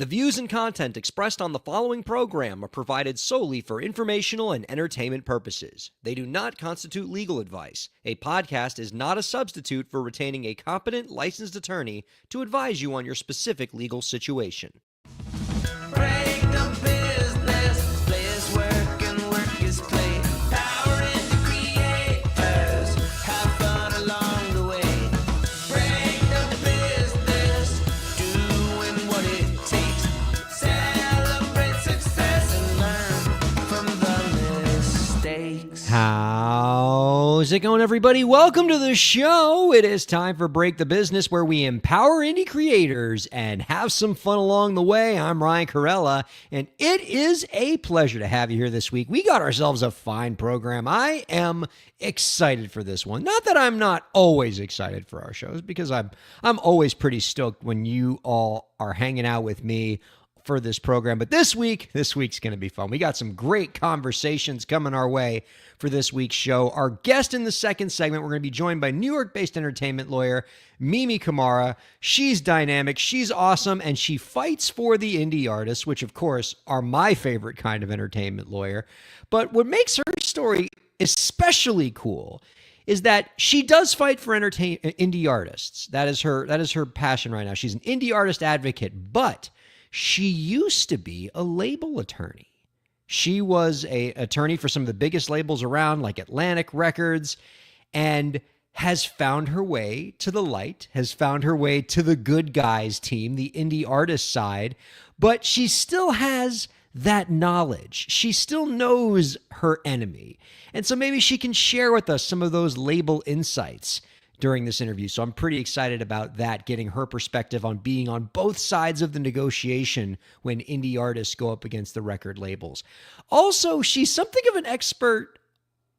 The views and content expressed on the following program are provided solely for informational and entertainment purposes. They do not constitute legal advice. A podcast is not a substitute for retaining a competent, licensed attorney to advise you on your specific legal situation. Break the business, play is work and work is play. Power into creators, have fun along the way. Break the business, doing what it takes. Celebrate success and learn from the mistakes. How's it going, everybody? Welcome to the show. It is time for Break the Business, where we empower indie creators and have some fun along the way. I'm Ryan Kairalla, and it is a pleasure to have you here this week. We got ourselves a fine program. I am excited for this one. Not that I'm not always excited for our shows, because I'm always pretty stoked when you all are hanging out with me for this program. But this week's going to be fun. We got some great conversations coming our way for this week's show. Our guest in the second segment, we're going to be joined by New York-based entertainment lawyer Mimi Kamara. She's dynamic, she's awesome, and she fights for the indie artists, which of course are my favorite kind of entertainment lawyer. But what makes her story especially cool is that she does fight for indie artists. That is her passion right now. She's an indie artist advocate, but she used to be a label attorney. She was an attorney for some of the biggest labels around, like Atlantic Records, and has found her way to the light, has found her way to the good guys team, the indie artist side, but she still has that knowledge. She still knows her enemy. And so maybe she can share with us some of those label insights during this interview. So I'm pretty excited about that, getting her perspective on being on both sides of the negotiation when indie artists go up against the record labels. Also, she's something of an expert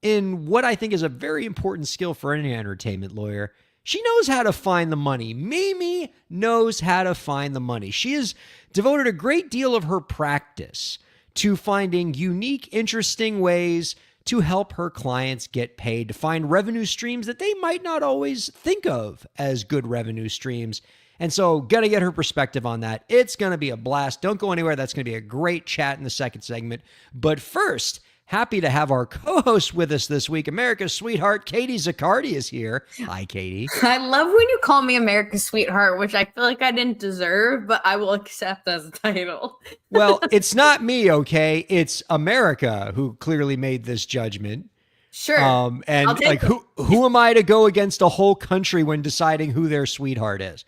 in what I think is a very important skill for any entertainment lawyer. She knows how to find the money. Mimi knows how to find the money. She has devoted a great deal of her practice to finding unique, interesting ways to help her clients get paid, to find revenue streams that they might not always think of as good revenue streams. And so got to get her perspective on that. It's going to be a blast. Don't go anywhere. That's going to be a great chat in the second segment. But first, happy to have our co-host with us this week. America's sweetheart, Katie Zaccardi, is here. Hi, Katie. I love when you call me America's sweetheart, which I feel like I didn't deserve, but I will accept as a title. Well, it's not me, okay? It's America who clearly made this judgment. Sure. And like, who am I to go against a whole country when deciding who their sweetheart is?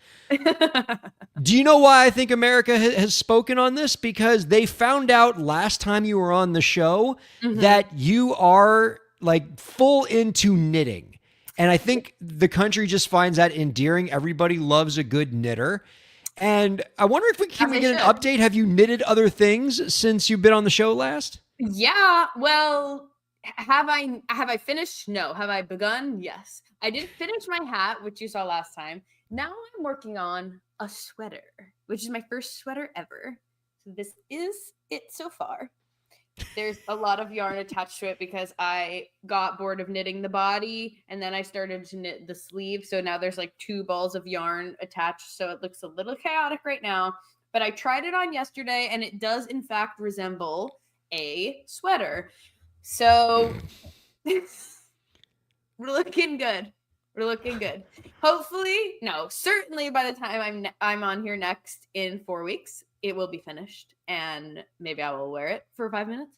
Do you know why I think America has spoken on this? Because they found out last time you were on the show that you are like full into knitting. And I think the country just finds that endearing. Everybody loves a good knitter. And I wonder if we can get an update. Have you knitted other things since you've been on the show last? Yeah, well, have I finished? No. Have I begun? Yes. I did finish my hat, which you saw last time. Now I'm working on a sweater, which is my first sweater ever. So this is it so far. There's a lot of yarn attached to it because I got bored of knitting the body and then I started to knit the sleeve. So now there's like 2 balls of yarn attached. So it looks a little chaotic right now, but I tried it on yesterday and it does in fact resemble a sweater. So we're looking good. We're looking good. Hopefully, no, certainly by the time I'm on here next in 4 weeks, it will be finished and maybe I will wear it for 5 minutes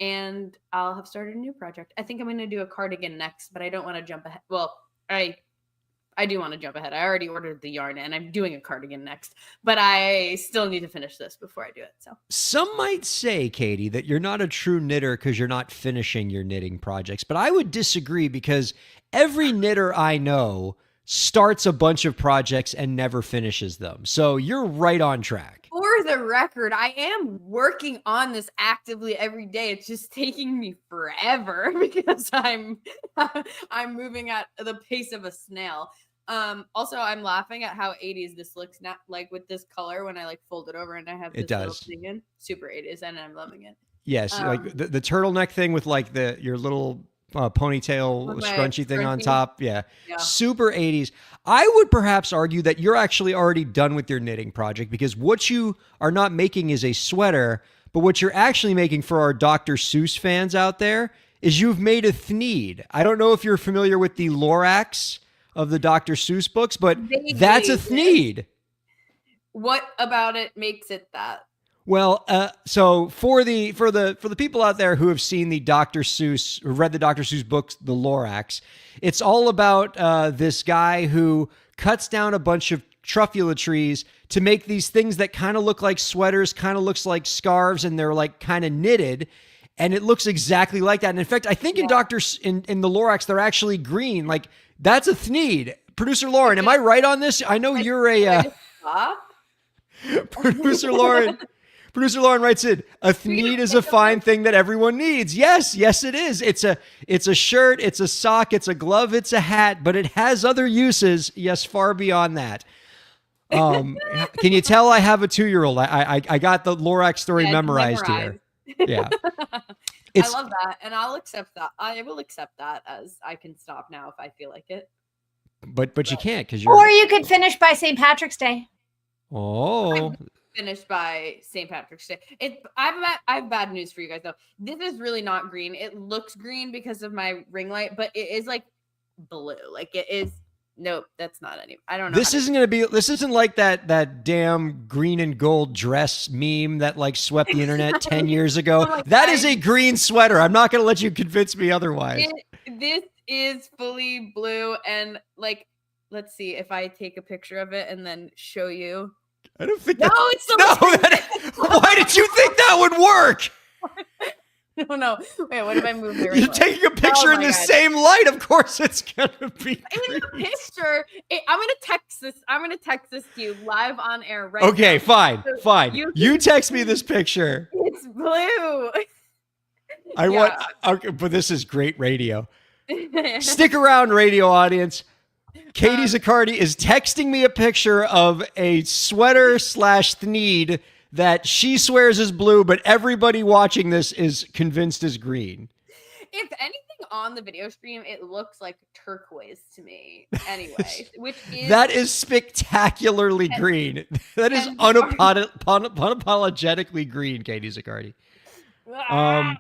and I'll have started a new project. I think I'm going to do a cardigan next, but I don't want to jump ahead. Well, I do want to jump ahead. I already ordered the yarn and I'm doing a cardigan next, but I still need to finish this before I do it. So some might say, Katie, that you're not a true knitter because you're not finishing your knitting projects, but I would disagree because every knitter I know starts a bunch of projects and never finishes them. So you're right on track. For the record, I am working on this actively every day. It's just taking me forever because I'm moving at the pace of a snail. Also, I'm laughing at how 80s this looks, not like with this color when I like fold it over and I have this little thing in. Super 80s and I'm loving it. Yes, like the turtleneck thing with like your little ponytail With my scrunchy thing on scrunchie? top. Yeah. Yeah. Super 80s. I would perhaps argue that you're actually already done with your knitting project, because what you are not making is a sweater, but what you're actually making, for our Dr. Seuss fans out there, is you've made a thneed. I don't know if you're familiar with the Lorax of the Dr. Seuss books, but that's a thneed. What about it makes it that? Well, so for the people out there who have seen the Dr. Seuss, who read the Dr. Seuss books, the Lorax, it's all about this guy who cuts down a bunch of truffula trees to make these things that kind of look like sweaters, kind of looks like scarves, and they're like kind of knitted, and it looks exactly like that. And in fact, I think in the Lorax, they're actually green. Like, that's a thneed. Producer Lauren, am I right on this? I know you're a producer Lauren. Producer Lauren writes in, a thneed is a fine thing that everyone needs. Yes, it is. It's a shirt, it's a sock, it's a glove, it's a hat, but it has other uses. Yes, far beyond that. Can you tell I have a 2-year-old? I got the Lorax story memorized here. Yeah. I love that, and I'll accept that. I will accept that, as I can stop now if I feel like it. But you can't, because Or you could finish by St. Patrick's Day. Oh. Finished by St. Patrick's Day. I have bad news for you guys though. This is really not green. It looks green because of my ring light, but it is like blue. Like it is. Nope, that's not any. I don't know. This isn't like that damn green and gold dress meme that like swept the internet 10 years ago. Oh, that is a green sweater. I'm not going to let you convince me otherwise. This is fully blue, and like, let's see if I take a picture of it and then show you. I don't think No, it's so why did you think that would work? No. Wait, what if I move here? You're taking a picture in the same light. Of course, it's gonna be. In the picture, I'm gonna text this. I'm gonna text this to you live on air right Okay, now. fine. You You text me this picture. It's blue. I want. Okay, but this is great radio. Stick around, radio audience. Katie Zaccardi is texting me a picture of a sweater / thneed that she swears is blue, but everybody watching this is convinced is green. If anything on the video stream, it looks like turquoise to me. Anyway, which is that is spectacularly green. That is unapologetically green, Katie Zaccardi. Well,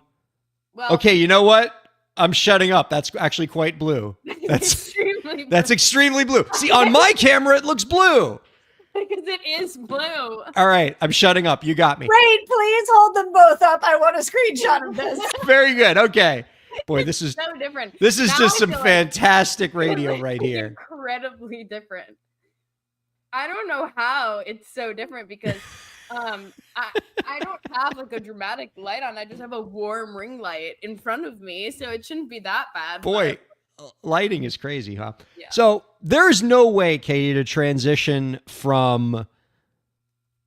Okay, you know what? I'm shutting up. That's actually quite blue. That's extremely blue. See, on my camera, it looks blue. Because it is blue. All right, I'm shutting up. You got me. Great, please hold them both up. I want a screenshot of this. Very good. Okay. Boy, this is so different. This is Now just I some feel fantastic radio right here. Incredibly different. I don't know how it's so different because I don't have like a dramatic light on. I just have a warm ring light in front of me, so it shouldn't be that bad. Boy, lighting is crazy, huh? Yeah. So there's no way, Katie, to transition from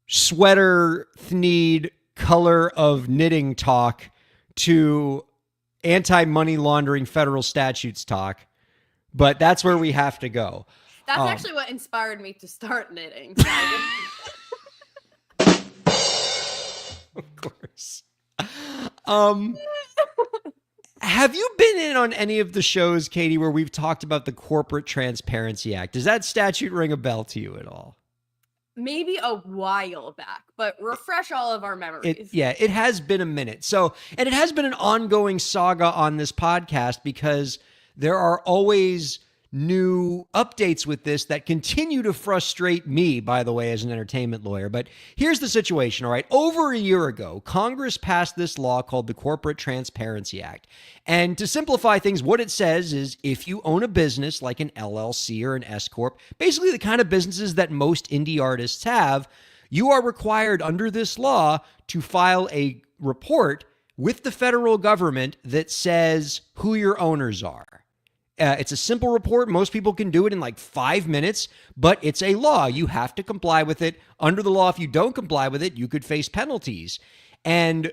sweater thneed color of knitting talk to anti-money laundering federal statutes talk, but that's where we have to go. That's actually what inspired me to start knitting. Of course. Have you been in on any of the shows, Katie, where we've talked about the Corporate Transparency Act? Does that statute ring a bell to you at all? Maybe a while back, but refresh all of our memories. It has been a minute. So, and it has been an ongoing saga on this podcast because there are always new updates with this that continue to frustrate me, by the way, as an entertainment lawyer. But here's the situation, all right? Over a year ago, Congress passed this law called the Corporate Transparency Act. And to simplify things, what it says is if you own a business like an LLC or an S-Corp, basically the kind of businesses that most indie artists have, you are required under this law to file a report with the federal government that says who your owners are. It's a simple report. Most people can do it in like 5 minutes, but it's a law. You have to comply with it. Under the law, if you don't comply with it, you could face penalties. And,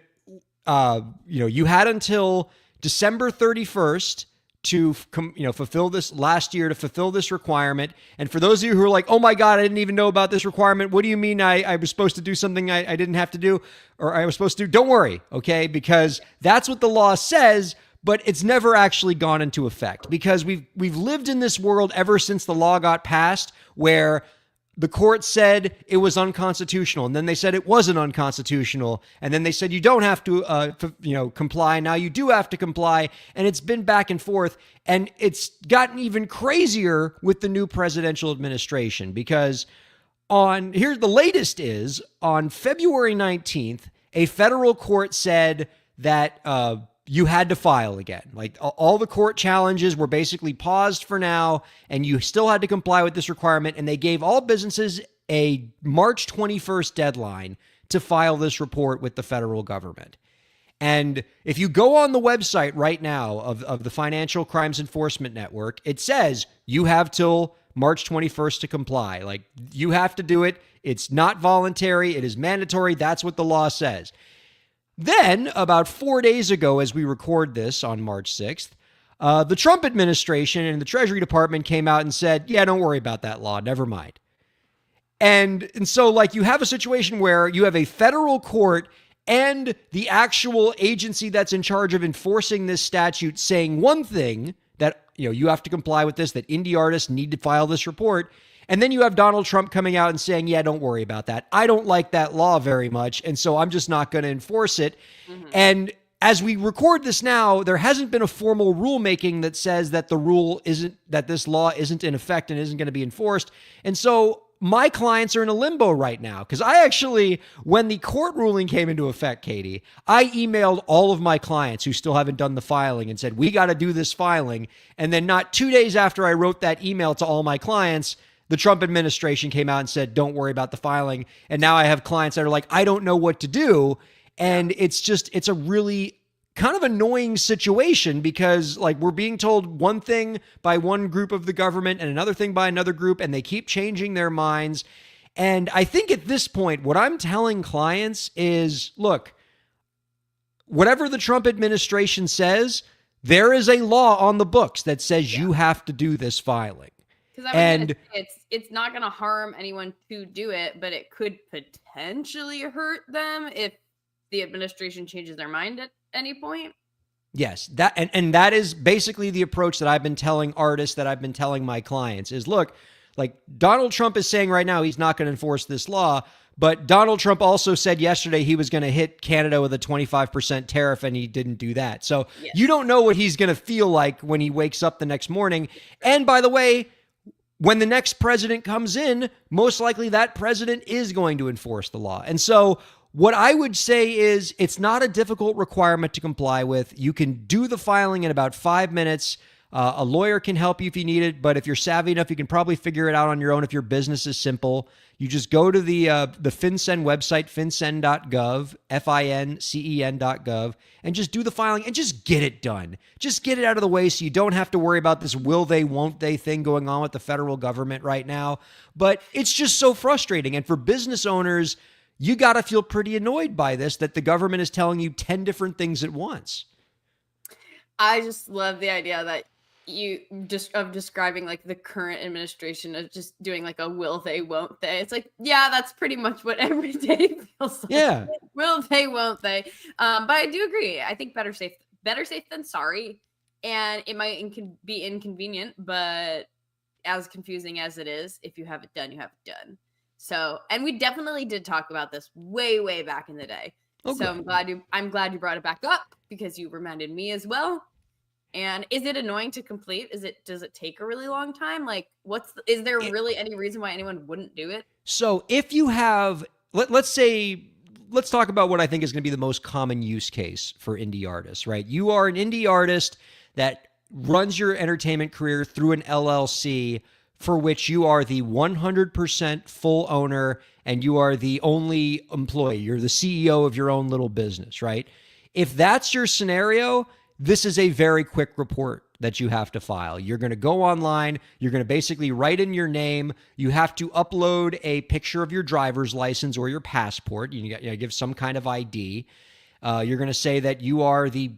you had until December 31st to, fulfill this last year to fulfill this requirement. And for those of you who are like, oh my God, I didn't even know about this requirement. What do you mean I was supposed to do something I didn't have to do or I was supposed to do? Don't worry, okay? Because that's what the law says. but it's never actually gone into effect because we've lived in this world ever since the law got passed where the court said it was unconstitutional, and then they said it wasn't unconstitutional, and then they said you don't have to, comply. Now you do have to comply, and it's been back and forth, and it's gotten even crazier with the new presidential administration because the latest is on February 19th, a federal court said that you had to file again. Like all the court challenges were basically paused for now, and you still had to comply with this requirement. And they gave all businesses a March 21st deadline to file this report with the federal government. And if you go on the website right now of the Financial Crimes Enforcement Network, it says you have till March 21st to comply. Like you have to do it. It's not voluntary. It is mandatory. That's what the law says. Then, about 4 days ago, as we record this on March 6th, the Trump administration and the Treasury Department came out and said, yeah, don't worry about that law. Never mind. And so, like, you have a situation where you have a federal court and the actual agency that's in charge of enforcing this statute saying one thing, that, you have to comply with this, that indie artists need to file this report. And then you have Donald Trump coming out and saying, yeah, don't worry about that. I don't like that law very much, and so I'm just not going to enforce it. Mm-hmm. And as we record this now, there hasn't been a formal rulemaking that says that that this law isn't in effect and isn't going to be enforced. And so my clients are in a limbo right now because I actually, when the court ruling came into effect, Katie, I emailed all of my clients who still haven't done the filing and said, we got to do this filing. And then not 2 days after I wrote that email to all my clients, the Trump administration came out and said, don't worry about the filing. And now I have clients that are like, I don't know what to do. And it's a really kind of annoying situation because like we're being told one thing by one group of the government and another thing by another group, and they keep changing their minds. And I think at this point, what I'm telling clients is, look, whatever the Trump administration says, there is a law on the books that says you have to do this filing. Because it's not going to harm anyone to do it, but it could potentially hurt them if the administration changes their mind at any point. Yes, and that is basically the approach that I've been telling artists, that I've been telling my clients is, look, like Donald Trump is saying right now he's not going to enforce this law, but Donald Trump also said yesterday he was going to hit Canada with a 25% tariff, and he didn't do that. So yes. You don't know what he's going to feel like when he wakes up the next morning. And by the way, when the next president comes in, most likely that president is going to enforce the law. And so what I would say is it's not a difficult requirement to comply with. You can do the filing in about 5 minutes. A lawyer can help you if you need it, but if you're savvy enough, you can probably figure it out on your own if your business is simple. You just go to the FinCEN website, fincen.gov, FINCEN.gov, and just do the filing and just get it done. Just get it out of the way so you don't have to worry about this will they, won't they thing going on with the federal government right now. But it's just so frustrating. And for business owners, you got to feel pretty annoyed by this, that the government is telling you 10 different things at once. I just love the idea that describing like the current administration of just doing like a will they, won't they. It's like, yeah, that's pretty much what every day feels like. Yeah. Will they, won't they? But I do agree. I think better safe than sorry. And it might be inconvenient, but as confusing as it is, if you have it done, you have it done. So, and we definitely did talk about this way back in the day. Okay. So I'm glad you brought it back up because you reminded me as well. And is it annoying to complete? Does it take a really long time? Like, is there really any reason why anyone wouldn't do it? So if you have, let's talk about what I think is going to be the most common use case for indie artists, right? You are an indie artist that runs your entertainment career through an LLC for which you are the 100% full owner and you are the only employee. You're the CEO of your own little business, right? If that's your scenario, this is a very quick report that you have to file. You're going to go online. You're going to basically write in your name. You have to upload a picture of your driver's license or your passport. You got to give some kind of ID. You're going to say that you are the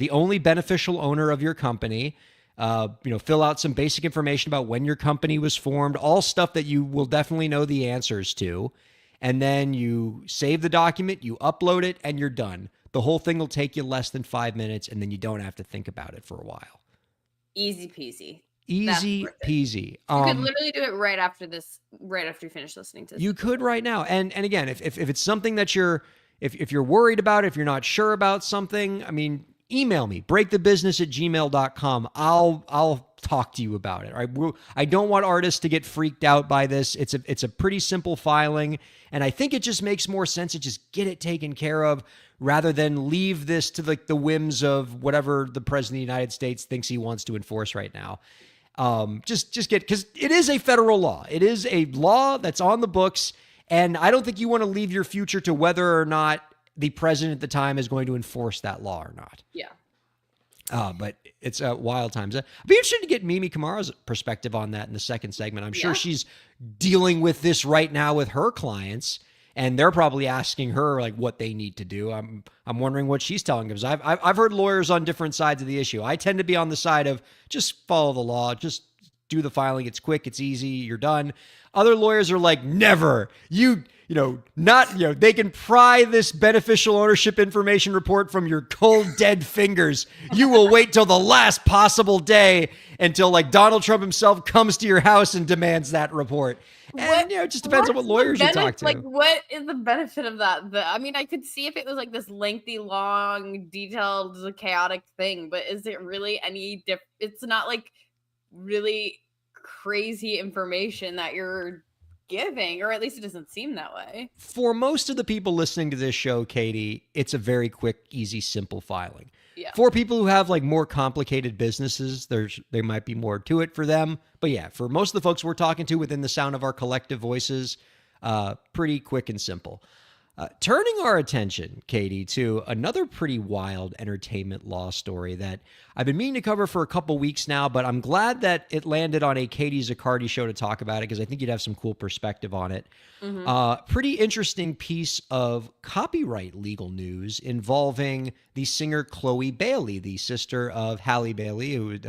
only beneficial owner of your company. Fill out some basic information about when your company was formed, all stuff that you will definitely know the answers to. And then you save the document, you upload it, and you're done. The whole thing will take you less than 5 minutes, and then you don't have to think about it for a while. Easy peasy. Easy worth it. peasy. You could literally do it right after you finish listening to this. You could right now. And again, if it's something that if you're worried about, if you're not sure about something, I mean, email me, breakthebusiness@gmail.com. I'll talk to you about it. All right. I don't want artists to get freaked out by this. It's a pretty simple filing. And I think it just makes more sense to just get it taken care of rather than leave this to the whims of whatever the president of the United States thinks he wants to enforce right now. Because it is a federal law. It is a law that's on the books. And I don't think you want to leave your future to whether or not the president at the time is going to enforce that law or not. Yeah. But it's wild times. I'd be interested to get Mimi Kamara's perspective on that in the second segment. I'm sure she's dealing with this right now with her clients, and they're probably asking her like what they need to do. I'm wondering what she's telling them. I've heard lawyers on different sides of the issue. I tend to be on the side of just follow the law, just do the filing. It's quick, it's easy, you're done. Other lawyers are like, never. They can pry this beneficial ownership information report from your cold, dead fingers. You will wait till the last possible day until like Donald Trump himself comes to your house and demands that report. And it just depends on what lawyers you talk to. Like, what is the benefit of that? I mean, I could see if it was like this lengthy, long, detailed, chaotic thing, but is it really any different? It's not like really crazy information that you're giving, or at least it doesn't seem that way. For most of the people listening to this show, Katie, it's a very quick, easy, simple filing. Yeah. For people who have like more complicated businesses, there might be more to it for them. But yeah, for most of the folks we're talking to within the sound of our collective voices, pretty quick and simple. Turning our attention, Katie, to another pretty wild entertainment law story that I've been meaning to cover for a couple weeks now, but I'm glad that it landed on a Katie Zaccardi show to talk about it because I think you'd have some cool perspective on it. Pretty interesting piece of copyright legal news involving the singer Chloe Bailey, the sister of Halle Bailey, who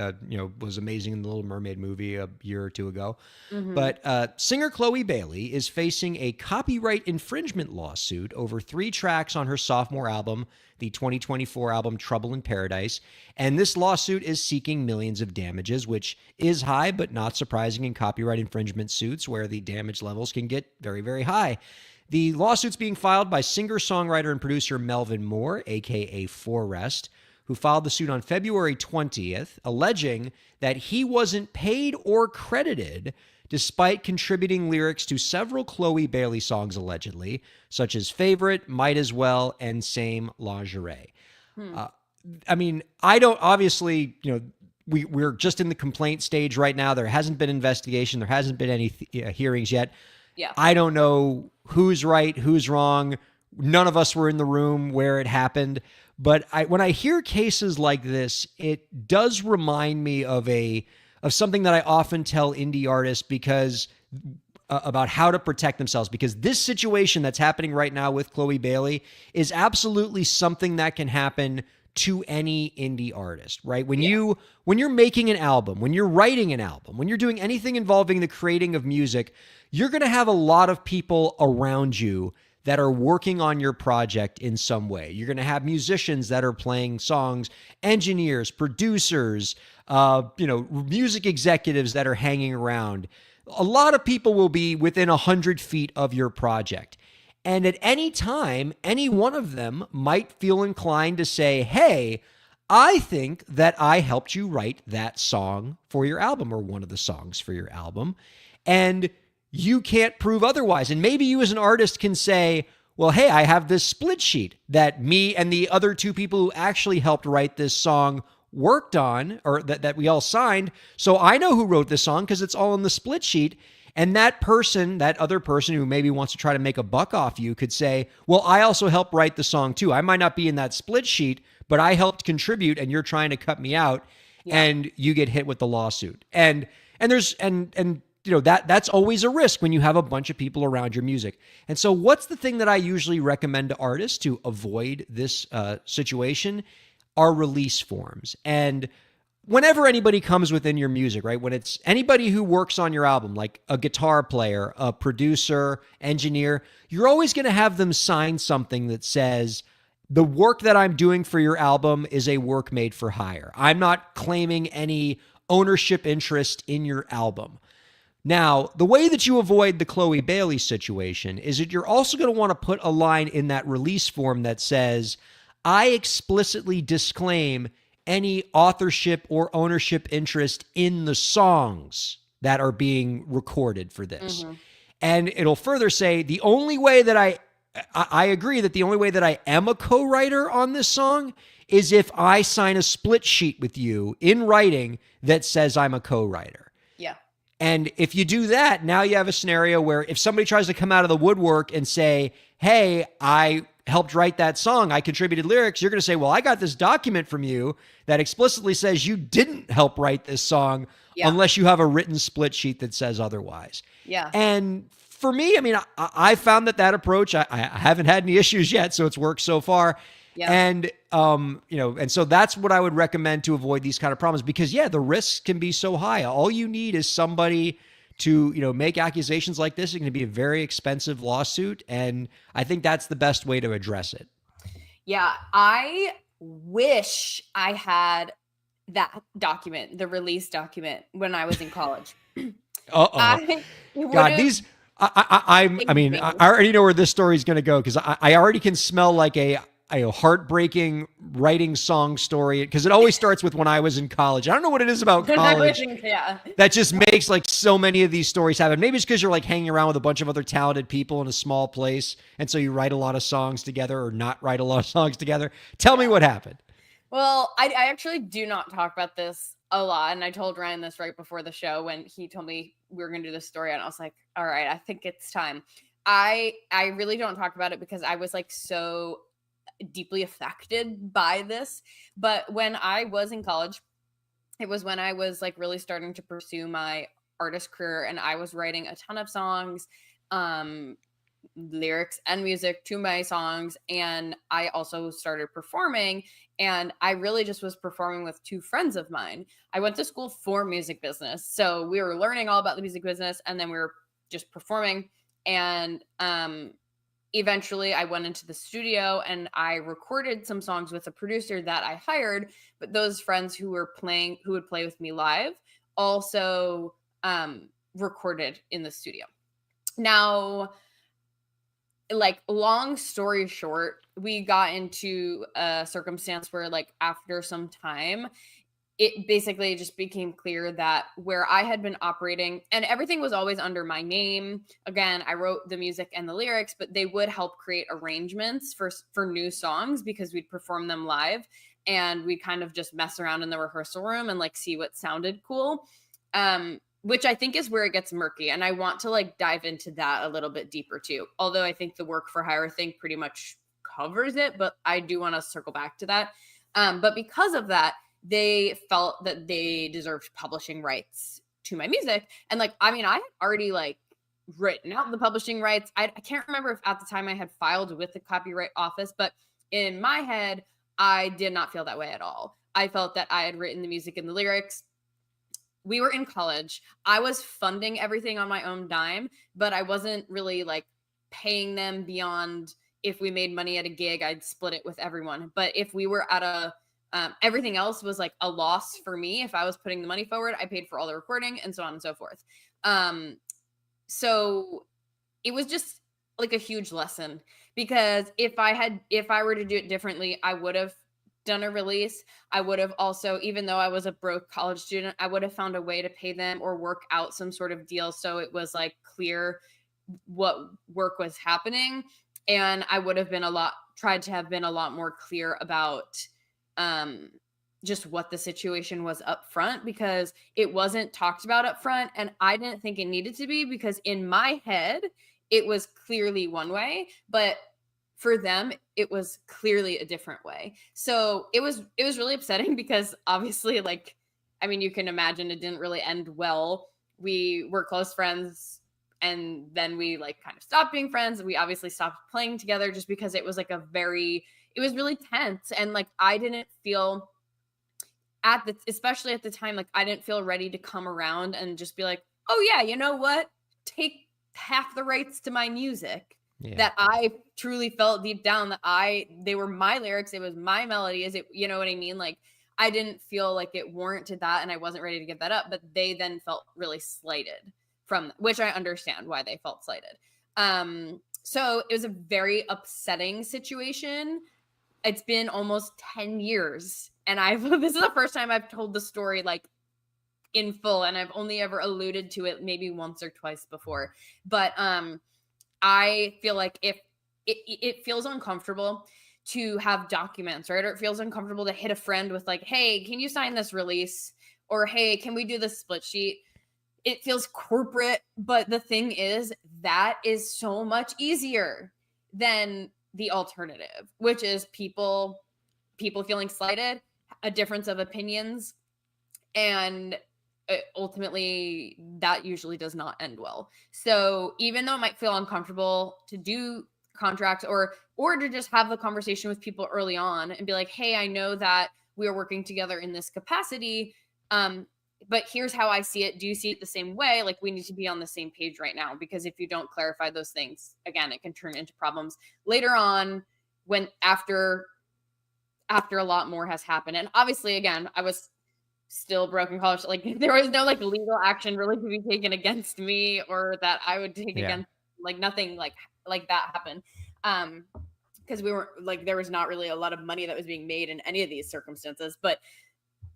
was amazing in the Little Mermaid movie a year or two ago. But singer Chloe Bailey is facing a copyright infringement lawsuit over 3 tracks on her sophomore album, the 2024 album Trouble in Paradise. And this lawsuit is seeking millions of damages, which is high, but not surprising in copyright infringement suits where the damage levels can get very, very high. The lawsuit's being filed by singer-songwriter and producer Melvin Moore, aka Forrest, who filed the suit on February 20th, alleging that he wasn't paid or credited despite contributing lyrics to several Chloe Bailey songs allegedly, such as Favorite, Might As Well, and Same Lingerie. I mean, I don't, obviously, we're just in the complaint stage right now. There hasn't been investigation. There hasn't been any hearings yet. Yeah. I don't know who's right, who's wrong. None of us were in the room where it happened. But when I hear cases like this, it does remind me of something that I often tell indie artists because about how to protect themselves, because this situation that's happening right now with Chloe Bailey is absolutely something that can happen to any indie artist, right? When you're making an album, when you're writing an album, when you're doing anything involving the creating of music, you're going to have a lot of people around you that are working on your project in some way. You're going to have musicians that are playing songs, engineers, producers, music executives that are hanging around. A lot of people will be within 100 feet of your project. And at any time, any one of them might feel inclined to say, hey, I think that I helped you write that song for your album or one of the songs for your album. And you can't prove otherwise. And maybe you as an artist can say, well, hey, I have this split sheet that me and the other 2 people who actually helped write this song worked on, or that we all signed. So I know who wrote this song because it's all in the split sheet. And that other person who maybe wants to try to make a buck off you could say, well, I also helped write the song too. I might not be in that split sheet, but I helped contribute and you're trying to cut me out. Yeah. And you get hit with the lawsuit. And that's always a risk when you have a bunch of people around your music. And so what's the thing that I usually recommend to artists to avoid this situation are release forms. And whenever anybody comes within your music, right? When it's anybody who works on your album, like a guitar player, a producer, engineer, you're always going to have them sign something that says, the work that I'm doing for your album is a work made for hire. I'm not claiming any ownership interest in your album. Now, the way that you avoid the Chloe Bailey situation is that you're also going to want to put a line in that release form that says, I explicitly disclaim any authorship or ownership interest in the songs that are being recorded for this. And it'll further say the only way that I agree that the only way that I am a co-writer on this song is if I sign a split sheet with you in writing that says I'm a co-writer. Yeah. And if you do that, now you have a scenario where if somebody tries to come out of the woodwork and say, hey, I helped write that song, I contributed lyrics, you're going to say, well, I got this document from you that explicitly says you didn't help write this song unless you have a written split sheet that says otherwise. Yeah. And for me, I mean, I found that approach, I haven't had any issues yet, so it's worked so far. Yeah. And, and so that's what I would recommend to avoid these kind of problems because, the risks can be so high. All you need is somebody to, make accusations like this. It's going to be a very expensive lawsuit. And I think that's the best way to address it. Yeah. I wish I had that document, the release document, when I was in college. God, I already know where this story is going to go because I already can smell like a heartbreaking writing song story because it always starts with when I was in college. I don't know what it is about college that just makes like so many of these stories happen. Maybe it's because you're like hanging around with a bunch of other talented people in a small place. And so you write a lot of songs together or not write a lot of songs together. Tell me what happened. Well, I actually do not talk about this a lot. And I told Ryan this right before the show when he told me we were going to do this story. And I was like, all right, I think it's time. I really don't talk about it because I was like so deeply affected by this. But when I was in college, it was when I was like really starting to pursue my artist career and I was writing a ton of songs, lyrics and music to my songs. And I also started performing and I really just was performing with two friends of mine. I went to school for music business. So we were learning all about the music business and then we were just performing. And eventually I went into the studio and I recorded some songs with a producer that I hired, but those friends who would play with me live also recorded in the studio. Now, like long story short, we got into a circumstance where like after some time, it basically just became clear that where I had been operating and everything was always under my name. Again, I wrote the music and the lyrics, but they would help create arrangements for new songs because we'd perform them live and we'd kind of just mess around in the rehearsal room and like see what sounded cool. Which I think is where it gets murky. And I want to like dive into that a little bit deeper too. Although I think the work for hire thing pretty much covers it, but I do want to circle back to that. But because of that, they felt that they deserved publishing rights to my music. And like, I mean, I had already like written out the publishing rights. I can't remember if at the time I had filed with the Copyright Office, but in my head, I did not feel that way at all. I felt that I had written the music and the lyrics. We were in college. I was funding everything on my own dime, but I wasn't really like paying them beyond if we made money at a gig, I'd split it with everyone. But if we were at everything else was like a loss for me. If I was putting the money forward, I paid for all the recording and so on and so forth. So it was just like a huge lesson because if I were to do it differently, I would have done a release. I would have also, even though I was a broke college student, I would have found a way to pay them or work out some sort of deal. So it was like clear what work was happening. And I would have tried to have been a lot more clear about just what the situation was up front because it wasn't talked about up front. And I didn't think it needed to be because in my head, it was clearly one way, but for them, it was clearly a different way. So it was really upsetting because obviously, like, I mean, you can imagine it didn't really end well. We were close friends and then we like kind of stopped being friends. We obviously stopped playing together just because it was like it was really tense. And like, I didn't feel especially at the time, like I didn't feel ready to come around and just be like, oh yeah, you know what? Take half the rights to my music. that I truly felt deep down that they were my lyrics. It was my melody. You know what I mean? Like, I didn't feel like it warranted that, and I wasn't ready to give that up, but they then felt really slighted from, which I understand why they felt slighted. So it was a very upsetting situation. It's been almost 10 years, and this is the first time I've told the story like in full, and I've only ever alluded to it maybe once or twice before. But I feel like if it feels uncomfortable to have documents, right? Or it feels uncomfortable to hit a friend with like, hey, can you sign this release? Or hey, can we do this split sheet? It feels corporate, but the thing is, that is so much easier than the alternative, which is people feeling slighted, a difference of opinions, and ultimately that usually does not end well. So even though it might feel uncomfortable to do contracts or to just have the conversation with people early on and be like, hey, I know that we are working together in this capacity, but here's how I see it. Do you see it the same way? Like, we need to be on the same page right now, because if you don't clarify those things, again, it can turn into problems later on when after a lot more has happened. And obviously, again, I was still broke in college. Like, there was no like legal action really to be taken against me or that I would take against, like, nothing like that happened. Because we were like, there was not really a lot of money that was being made in any of these circumstances, but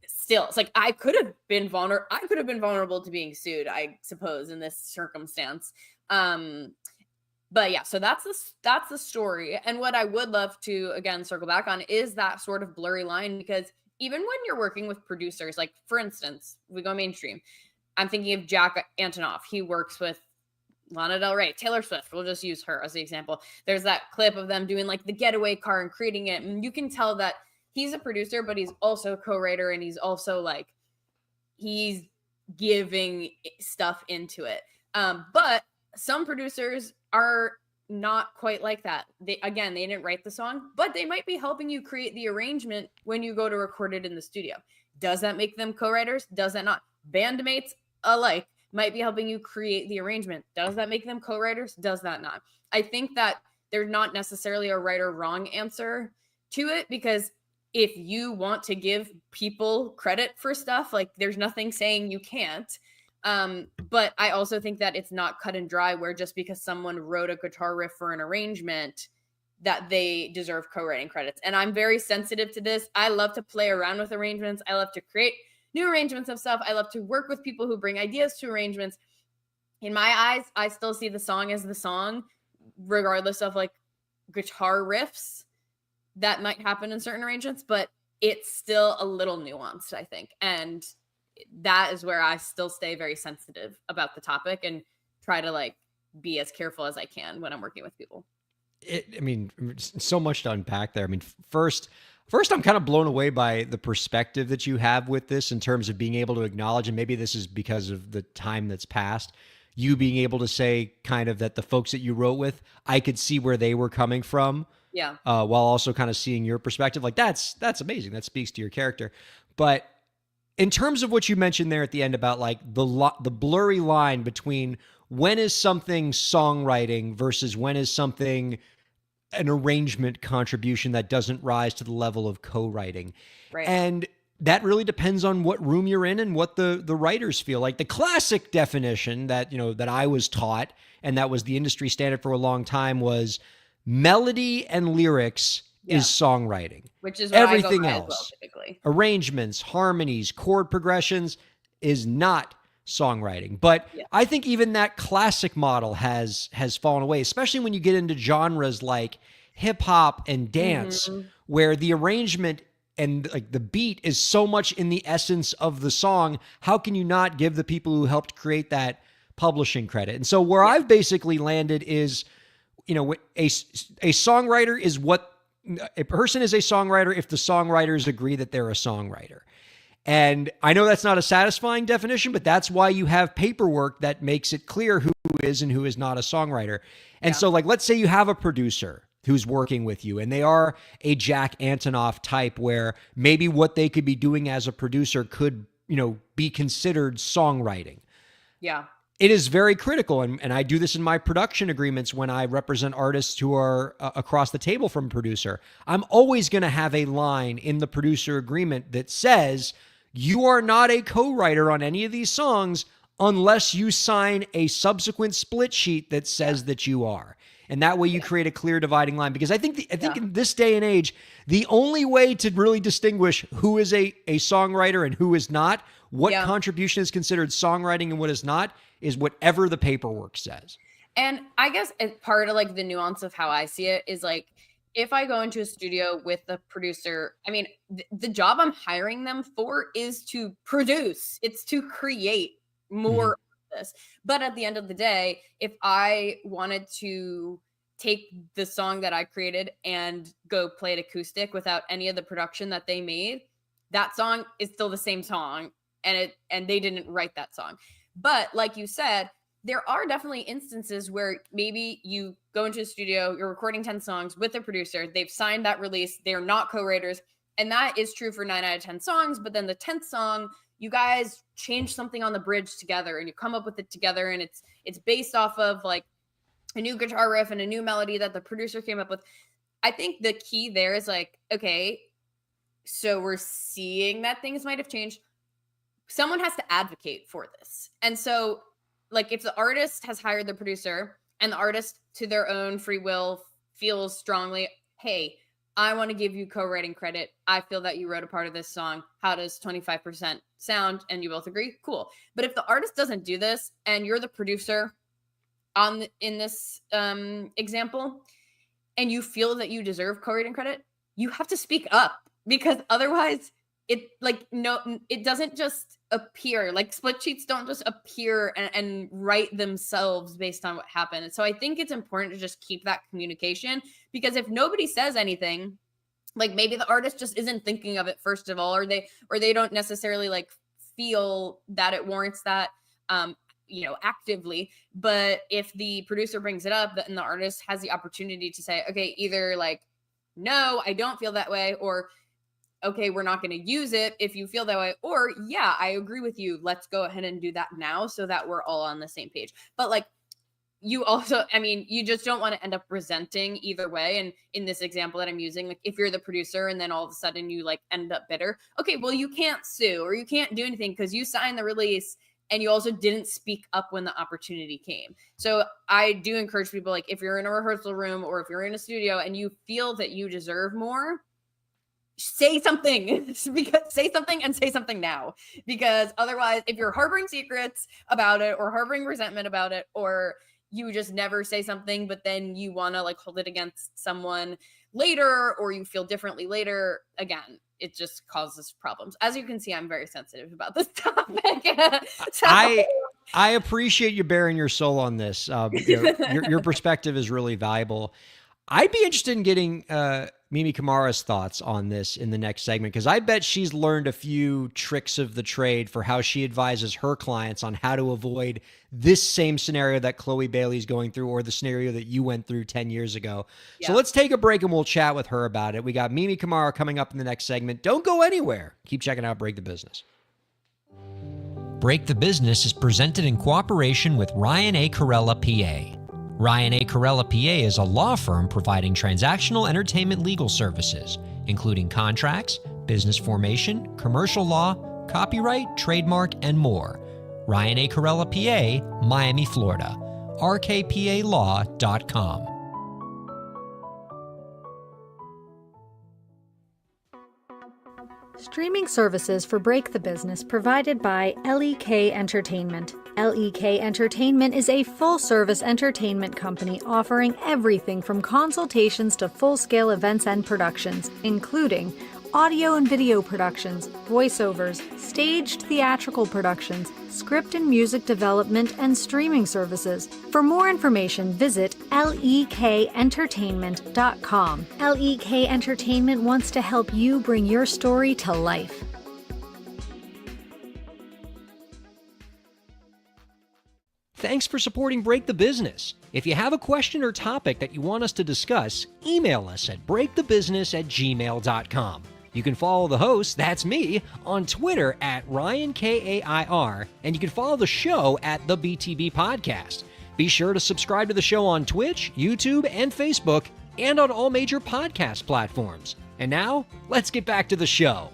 still, it's like I could have been vulnerable to being sued, I suppose, in this circumstance. But yeah, so that's the story. And what I would love to again circle back on is that sort of blurry line, because even when you're working with producers, like for instance, we go mainstream, I'm thinking of Jack Antonoff. He works with Lana Del Rey, Taylor Swift. We'll just use her as the example. There's that clip of them doing like the getaway car and creating it. And you can tell that he's a producer, but he's also a co-writer, and he's also like, he's giving stuff into it. But some producers are not quite like that. They didn't write the song, but they might be helping you create the arrangement when you go to record it in the studio. Does that make them co-writers? Does that not? Bandmates alike might be helping you create the arrangement. Does that make them co-writers? Does that not? I think that there's not necessarily a right or wrong answer to it, because if you want to give people credit for stuff, like, there's nothing saying you can't. But I also think that it's not cut and dry where just because someone wrote a guitar riff for an arrangement that they deserve co-writing credits. And I'm very sensitive to this. I love to play around with arrangements. I love to create new arrangements of stuff. I love to work with people who bring ideas to arrangements. In my eyes, I still see the song as the song, regardless of like guitar riffs that might happen in certain arrangements, but it's still a little nuanced, I think. And that is where I still stay very sensitive about the topic and try to like be as careful as I can when I'm working with people. So much to unpack there. I mean, first, I'm kind of blown away by the perspective that you have with this in terms of being able to acknowledge, and maybe this is because of the time that's passed, you being able to say kind of that the folks that you wrote with, I could see where they were coming from. Yeah. While also kind of seeing your perspective. Like, that's amazing. That speaks to your character. But in terms of what you mentioned there at the end about like the blurry line between when is something songwriting versus when is something an arrangement contribution that doesn't rise to the level of co-writing. Right. And that really depends on what room you're in and what the writers feel. Like, the classic definition that, that I was taught, and that was the industry standard for a long time, was melody and lyrics is songwriting. Which is what everything I go by else. as well, typically. Arrangements, harmonies, chord progressions is not songwriting. But I think even that classic model has fallen away, especially when you get into genres like hip hop and dance, where the arrangement and like the beat is so much in the essence of the song. How can you not give the people who helped create that publishing credit? And so where I've basically landed is, a songwriter is what a person is a songwriter if the songwriters agree that they're a songwriter. And I know that's not a satisfying definition, but that's why you have paperwork that makes it clear who is and who is not a songwriter. And so, like, let's say you have a producer who's working with you and they are a Jack Antonoff type, where maybe what they could be doing as a producer could, be considered songwriting. Yeah. it is very critical. And I do this in my production agreements when I represent artists who are across the table from a producer. I'm always going to have a line in the producer agreement that says, you are not a co-writer on any of these songs unless you sign a subsequent split sheet that says that you are. And that way you create a clear dividing line. Because I think in this day and age, the only way to really distinguish who is a songwriter and who is not, what contribution is considered songwriting and what is not, is whatever the paperwork says. And I guess part of like the nuance of how I see it is like, if I go into a studio with a producer, I mean, the job I'm hiring them for is to produce. It's to create more of this. But at the end of the day, if I wanted to take the song that I created and go play it acoustic without any of the production that they made, that song is still the same song, and they didn't write that song. But like you said, there are definitely instances where maybe you go into a studio, you're recording 10 songs with a producer, they've signed that release, they're not co-writers, and that is true for 9 out of 10 songs. But then the 10th song, you guys change something on the bridge together and you come up with it together, and it's based off of like a new guitar riff and a new melody that the producer came up with. I think the key there is like, okay, so we're seeing that things might have changed. Someone has to advocate for this. And so like if the artist has hired the producer and the artist to their own free will feels strongly, hey, I want to give you co-writing credit. I feel that you wrote a part of this song. How does 25% sound? And you both agree? Cool. But if the artist doesn't do this and you're the producer in this example, and you feel that you deserve co-writing credit, you have to speak up, because otherwise it doesn't just appear. Like split sheets don't just appear and write themselves based on what happened. And so I think it's important to just keep that communication, because if nobody says anything, like maybe the artist just isn't thinking of it first of all, or they don't necessarily like feel that it warrants that actively. But if the producer brings it up, then the artist has the opportunity to say, okay, either like, no, I don't feel that way, or okay, we're not going to use it if you feel that way, or yeah, I agree with you. Let's go ahead and do that now so that we're all on the same page. But like you also, I mean, you just don't want to end up resenting either way. And in this example that I'm using, like if you're the producer and then all of a sudden you like end up bitter, okay, well you can't sue or you can't do anything because you signed the release and you also didn't speak up when the opportunity came. So I do encourage people, like if you're in a rehearsal room or if you're in a studio and you feel that you deserve more, say something. Say something and say something now, because otherwise if you're harboring secrets about it or harboring resentment about it, or you just never say something but then you want to like hold it against someone later, or you feel differently later, again, it just causes problems. As you can see, I'm very sensitive about this topic. I appreciate you bearing your soul on this. Your perspective is really valuable. I'd be interested in getting Mimi Kamara's thoughts on this in the next segment, because I bet she's learned a few tricks of the trade for how she advises her clients on how to avoid this same scenario that Chloe Bailey's going through, or the scenario that you went through 10 years ago. Yeah. So let's take a break and we'll chat with her about it. We got Mimi Kamara coming up in the next segment. Don't go anywhere. Keep checking out Break the Business. Break the Business is presented in cooperation with Ryan Kairalla, PA. Ryan Kairalla, PA is a law firm providing transactional entertainment legal services, including contracts, business formation, commercial law, copyright, trademark, and more. Ryan Kairalla, PA, Miami, Florida. rkpalaw.com. Streaming services for Break the Business provided by LEK Entertainment. LEK Entertainment is a full-service entertainment company offering everything from consultations to full-scale events and productions, including audio and video productions, voiceovers, staged theatrical productions, script and music development, and streaming services. For more information, visit lekentertainment.com. LEK Entertainment wants to help you bring your story to life. Thanks for supporting Break the Business. If you have a question or topic that you want us to discuss, email us at breakthebusiness@gmail.com. You can follow the host, that's me, on Twitter at Ryan Kair, and you can follow the show at the BTB Podcast. Be sure to subscribe to the show on Twitch, YouTube, and Facebook, and on all major podcast platforms. And now, let's get back to the show.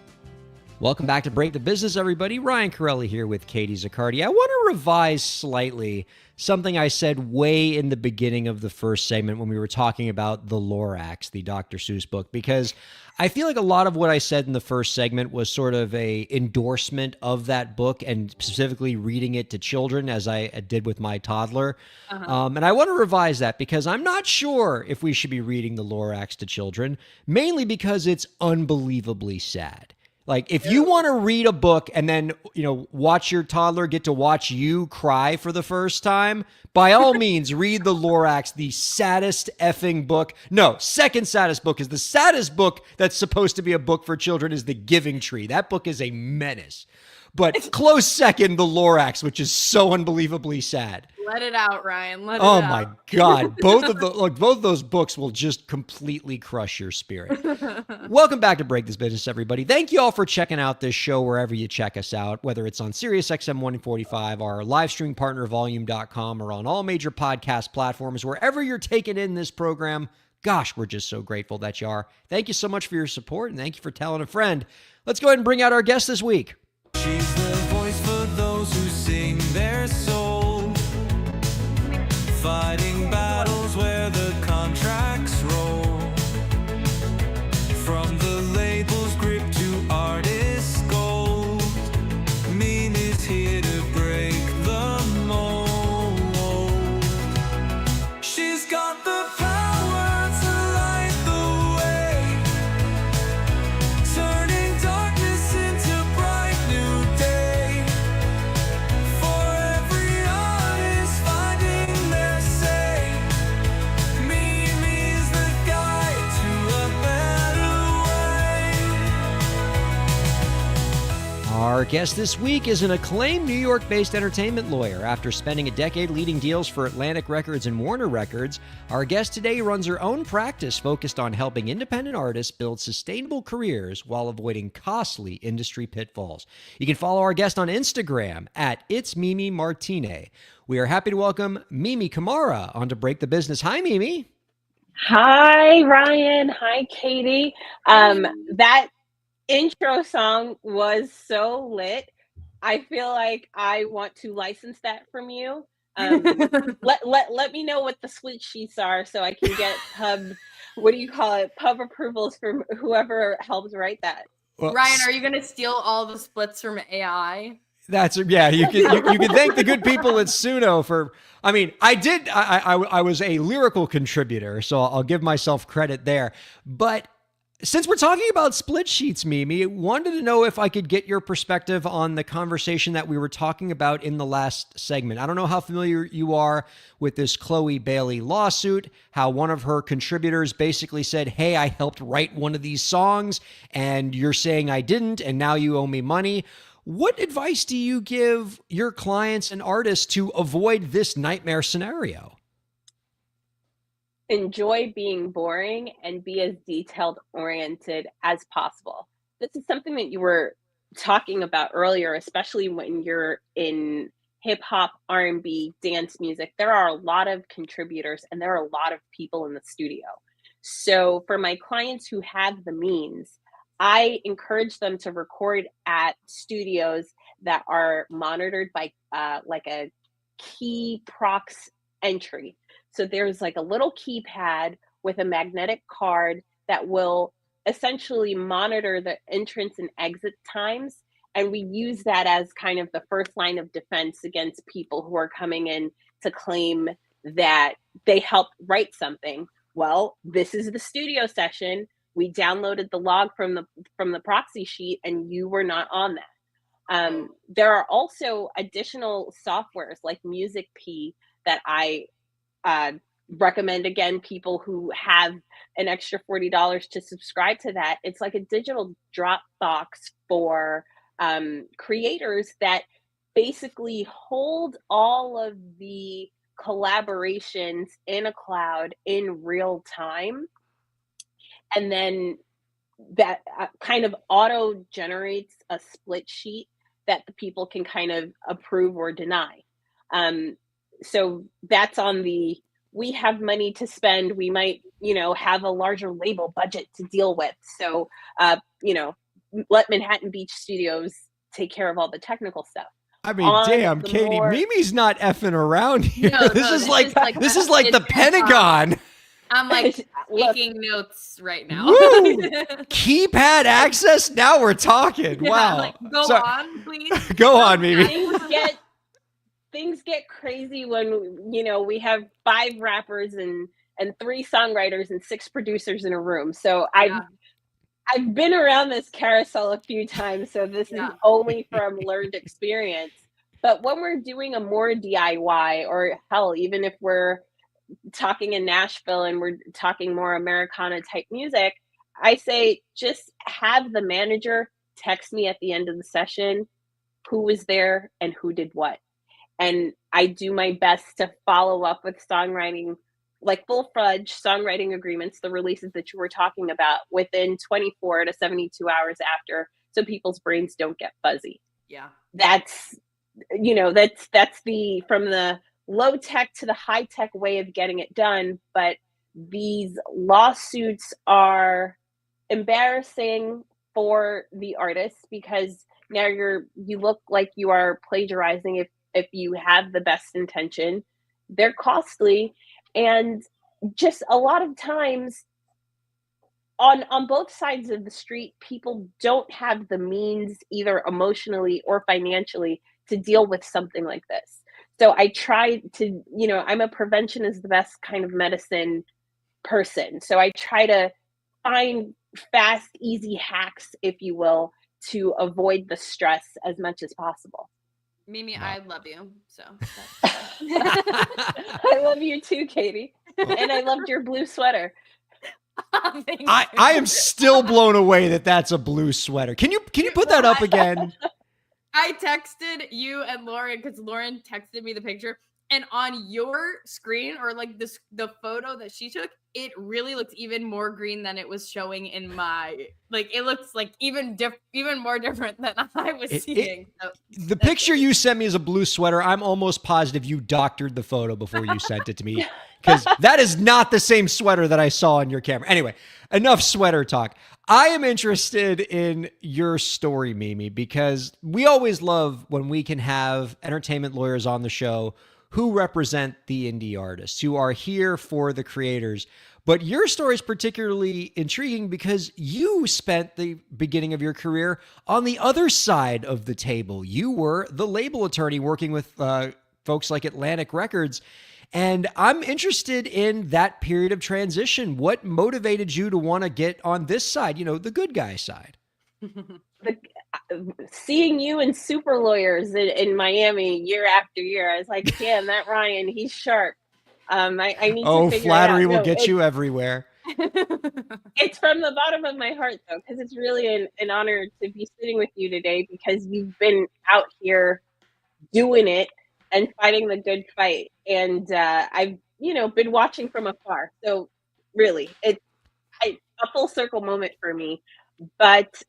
Welcome back to Break the Business, everybody. Ryan Kairalla here with Katie Zaccardi. I want to revise slightly something I said way in the beginning of the first segment when we were talking about The Lorax, the Dr. Seuss book, because I feel like a lot of what I said in the first segment was sort of a endorsement of that book and specifically reading it to children as I did with my toddler. And I want to revise that because I'm not sure if we should be reading The Lorax to children, mainly because it's unbelievably sad. Like, if you want to read a book and then, watch your toddler get to watch you cry for the first time, by all means, read The Lorax, the saddest effing book. No, second saddest book is the saddest book that's supposed to be a book for children is The Giving Tree. That book is a menace. But close second, The Lorax, which is so unbelievably sad. Let it out, Ryan. Let it Oh out. my God. Both of those books will just completely crush your spirit. Welcome back to Break This Business, everybody. Thank you all for checking out this show wherever you check us out, whether it's on SiriusXM 145, our live stream partner, Volume.com, or on all major podcast platforms, wherever you're taking in this program. Gosh, we're just so grateful that you are. Thank you so much for your support, and thank you for telling a friend. Let's go ahead and bring out our guest this week. She's the voice for those who sing their soul, fighting battles where the contracts roll. From the label's grip to artist's gold, Mimi's here to break the mold. She's got the power to light the way, turning darkness into bright new day. For every artist finding their say, Mimi's the guide to a better way. Our guest this week is an acclaimed New York-based entertainment lawyer. After spending a decade leading deals for Atlantic Records and Warner Records, our guest today runs her own practice focused on helping independent artists build sustainable careers while avoiding costly industry pitfalls. You can follow our guest on Instagram at It's Mimi Martine. We are happy to welcome Mimi Kamara on to Break the Business. Hi, Mimi. Hi, Ryan. Hi, Katie. That intro song was so lit. I feel like I want to license that from you. Let me know what the sweet sheets are so I can get pub approvals from whoever helps write that. Well, Ryan, are you going to steal all the splits from AI? You can thank the good people at Suno for. I mean, I was a lyrical contributor, so I'll give myself credit there. But since we're talking about split sheets, Mimi, wanted to know if I could get your perspective on the conversation that we were talking about in the last segment. I don't know how familiar you are with this Chloe Bailey lawsuit, how one of her contributors basically said, hey, I helped write one of these songs, and you're saying I didn't, and now you owe me money. What advice do you give your clients and artists to avoid this nightmare scenario? Enjoy being boring and be as detailed oriented as possible. This is something that you were talking about earlier, especially when you're in hip hop, R&B, dance music. There are a lot of contributors and there are a lot of people in the studio. So for my clients who have the means, I encourage them to record at studios that are monitored by like a key prox entry. So there's like a little keypad with a magnetic card that will essentially monitor the entrance and exit times. And we use that as kind of the first line of defense against people who are coming in to claim that they helped write something. Well, this is the studio session. We downloaded the log from the proxy sheet and you were not on that. There are also additional softwares like Music P that I recommend, again, people who have an extra $40 to subscribe to that. It's like a digital Dropbox for creators that basically hold all of the collaborations in a cloud in real time. And then that kind of auto generates a split sheet that the people can kind of approve or deny. So that's on the, we have money to spend. We might, have a larger label budget to deal with. So, let Manhattan Beach Studios take care of all the technical stuff. I mean, damn, Katie, Mimi's not effing around here. No, this no, is like the it's Pentagon. I'm like taking notes right now. Woo! Keypad access. Now we're talking. Yeah, Wow. like, go Sorry. on, please. Go on, Mimi. Things get crazy when we have 5 rappers and 3 songwriters and 6 producers in a room. So I've been around this carousel a few times, so this is only from learned experience. But when we're doing a more DIY, or hell, even if we're talking in Nashville and we're talking more Americana type music, I say just have the manager text me at the end of the session who was there and who did what. And I do my best to follow up with songwriting, like full-fledged songwriting agreements, the releases that you were talking about, within 24 to 72 hours after, so people's brains don't get fuzzy. Yeah. That's the, from the low tech to the high tech way of getting it done. But these lawsuits are embarrassing for the artists, because now you look like you are plagiarizing if you have the best intention. They're costly, and just a lot of times on both sides of the street, people don't have the means, either emotionally or financially, to deal with something like this. So I try to, I'm a prevention is the best kind of medicine person. So I try to find fast, easy hacks, if you will, to avoid the stress as much as possible. Mimi, I love you. So I love you too, Katie. And I loved your blue sweater. I am still blown away that that's a blue sweater. Can you put that up again? I texted you and Lauren, because Lauren texted me the picture, and on your screen, or like the photo that she took, it really looks even more green than it was showing in my, like, it looks like even more different than I was seeing. The picture you sent me is a blue sweater. I'm almost positive you doctored the photo before you sent it to me, because that is not the same sweater that I saw on your camera. Anyway, enough sweater talk. I am interested in your story, Mimi, because we always love when we can have entertainment lawyers on the show who represent the indie artists, who are here for the creators. But your story is particularly intriguing because you spent the beginning of your career on the other side of the table. You were the label attorney working with folks like Atlantic Records. And I'm interested in that period of transition. What motivated you to want to get on this side, the good guy side? Seeing you and super lawyers in Miami year after year, I was like, damn, that Ryan, he's sharp. I need to figure flattery it out. will get you everywhere. It's from the bottom of my heart, though, because it's really an honor to be sitting with you today, because you've been out here doing it and fighting the good fight. And I've, been watching from afar. So really, it's a full circle moment for me. But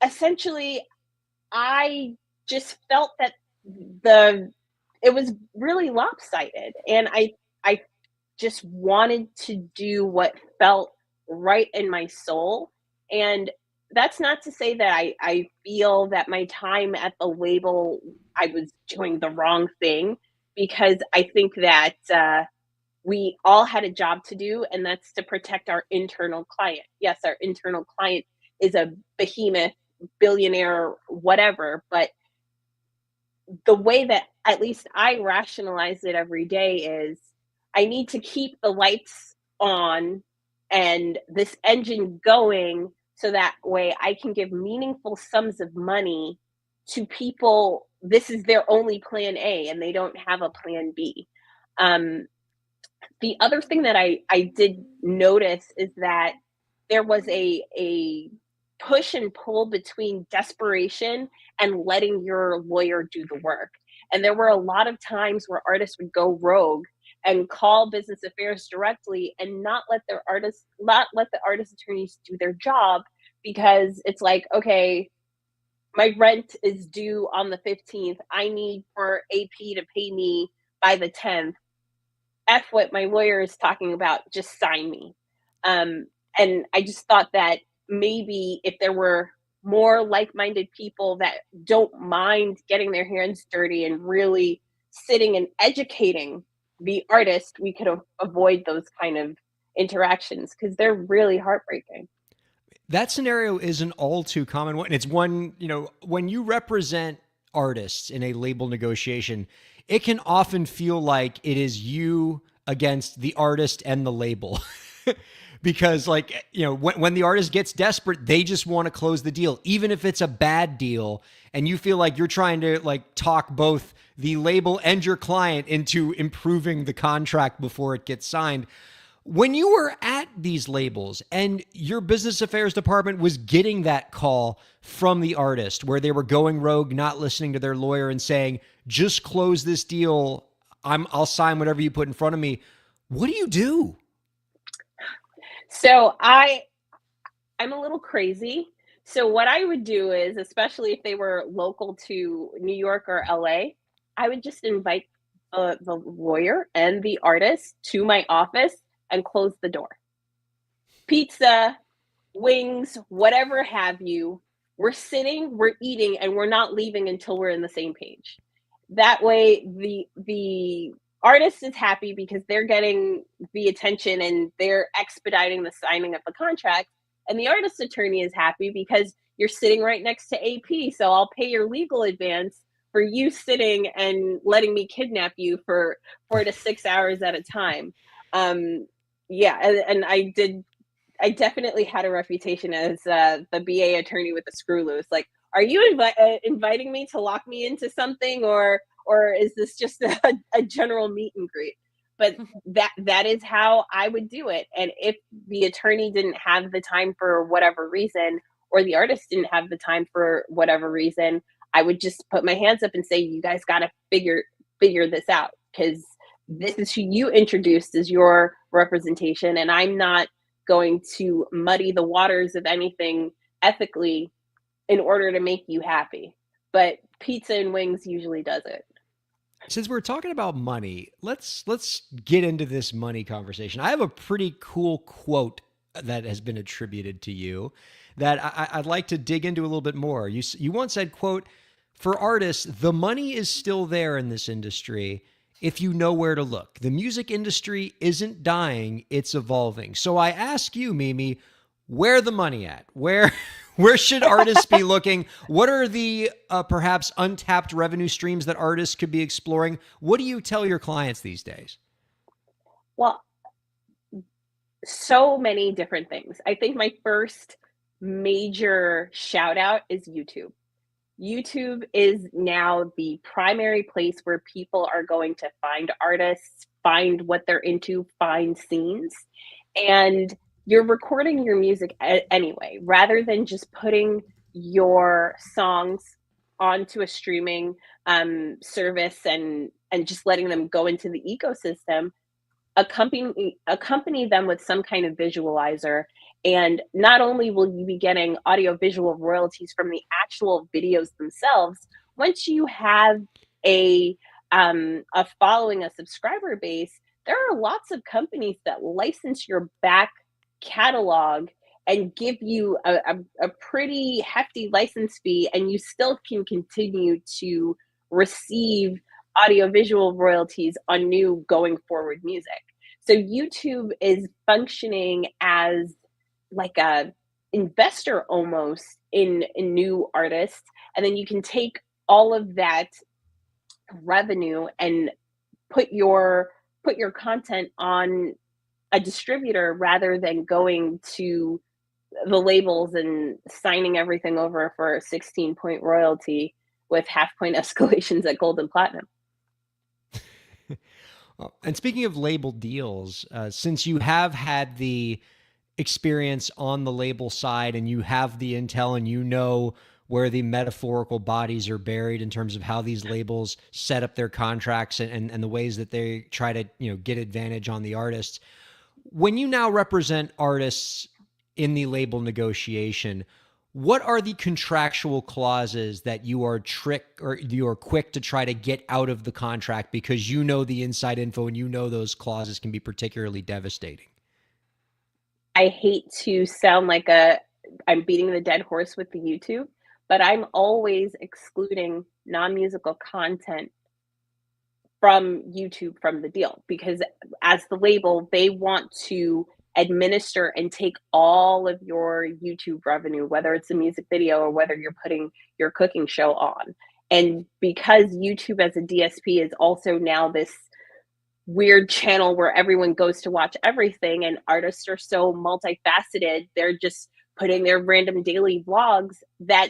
essentially, I just felt that it was really lopsided, and I just wanted to do what felt right in my soul. And that's not to say that I feel that my time at the label, I was doing the wrong thing, because I think that we all had a job to do, and that's to protect our internal client. Yes, our internal client is a behemoth, billionaire, whatever, but the way that at least I rationalize it every day is I need to keep the lights on and this engine going, so that way I can give meaningful sums of money to people. This is their only plan A, and they don't have a plan B. The other thing that I did notice is that there was a push and pull between desperation and letting your lawyer do the work. And there were a lot of times where artists would go rogue and call business affairs directly and not let the artist attorneys do their job, because it's like, okay, my rent is due on the 15th. I need for AP to pay me by the 10th. F what my lawyer is talking about, just sign me. And I just thought that maybe if there were more like-minded people that don't mind getting their hands dirty and really sitting and educating the artist, we could avoid those kind of interactions, because they're really heartbreaking. That scenario is an all too common one. It's one, when you represent artists in a label negotiation, it can often feel like it is you against the artist and the label. Because when the artist gets desperate, they just want to close the deal, even if it's a bad deal. And you feel like you're trying to talk both the label and your client into improving the contract before it gets signed. When you were at these labels and your business affairs department was getting that call from the artist where they were going rogue, not listening to their lawyer and saying, just close this deal, I'll sign whatever you put in front of me. What do you do? So I'm a little crazy. So what I would do is, especially if they were local to New York or LA, I would just invite the lawyer and the artist to my office and close the door. Pizza, wings, whatever have you. We're sitting, we're eating, and we're not leaving until we're in the same page. That way, the artist is happy because they're getting the attention and they're expediting the signing of the contract. And the artist attorney is happy because you're sitting right next to AP. So I'll pay your legal advance for you sitting and letting me kidnap you for 4 to 6 hours at a time. Yeah, and I definitely had a reputation as the BA attorney with the screw loose. Like, are you inviting me to lock me into something, or is this just a general meet and greet? But that is how I would do it. And if the attorney didn't have the time for whatever reason, or the artist didn't have the time for whatever reason, I would just put my hands up and say, you guys got to figure this out, because this is who you introduced as your representation, and I'm not going to muddy the waters of anything ethically in order to make you happy. But pizza and wings usually does it. Since we're talking about money, let's get into this money conversation. I have a pretty cool quote that has been attributed to you that I'd like to dig into a little bit more. You once said, quote, "For artists, the money is still there in this industry if you know where to look. The music industry isn't dying, it's evolving." So I ask you, Mimi, where the money at? Where should artists be looking? What are the perhaps untapped revenue streams that artists could be exploring? What do you tell your clients these days? Well, so many different things. I think my first major shout out is YouTube. YouTube is now the primary place where people are going to find artists, find what they're into, find scenes. And you're recording your music anyway, rather than just putting your songs onto a streaming service and just letting them go into the ecosystem. Accompany them with some kind of visualizer, and not only will you be getting audio-visual royalties from the actual videos themselves, once you have a following, a subscriber base, there are lots of companies that license your back catalog and give you a pretty hefty license fee, and you still can continue to receive audiovisual royalties on new going forward music. So YouTube is functioning as like a investor almost in new artists, and then you can take all of that revenue and put your content on a distributor rather than going to the labels and signing everything over for a 16-point royalty with half-point escalations at gold and platinum. And speaking of label deals, since you have had the experience on the label side and you have the intel and you know where the metaphorical bodies are buried in terms of how these labels set up their contracts and the ways that they try to, get advantage on the artists. When you now represent artists in the label negotiation, what are the contractual clauses that you are quick to try to get out of the contract because you know the inside info and you know those clauses can be particularly devastating? I hate to sound like I'm beating the dead horse with the YouTube, but I'm always excluding non-musical content from YouTube from the deal, because as the label, they want to administer and take all of your YouTube revenue, whether it's a music video or whether you're putting your cooking show on. And because YouTube as a DSP is also now this weird channel where everyone goes to watch everything, and artists are so multifaceted, they're just putting their random daily vlogs that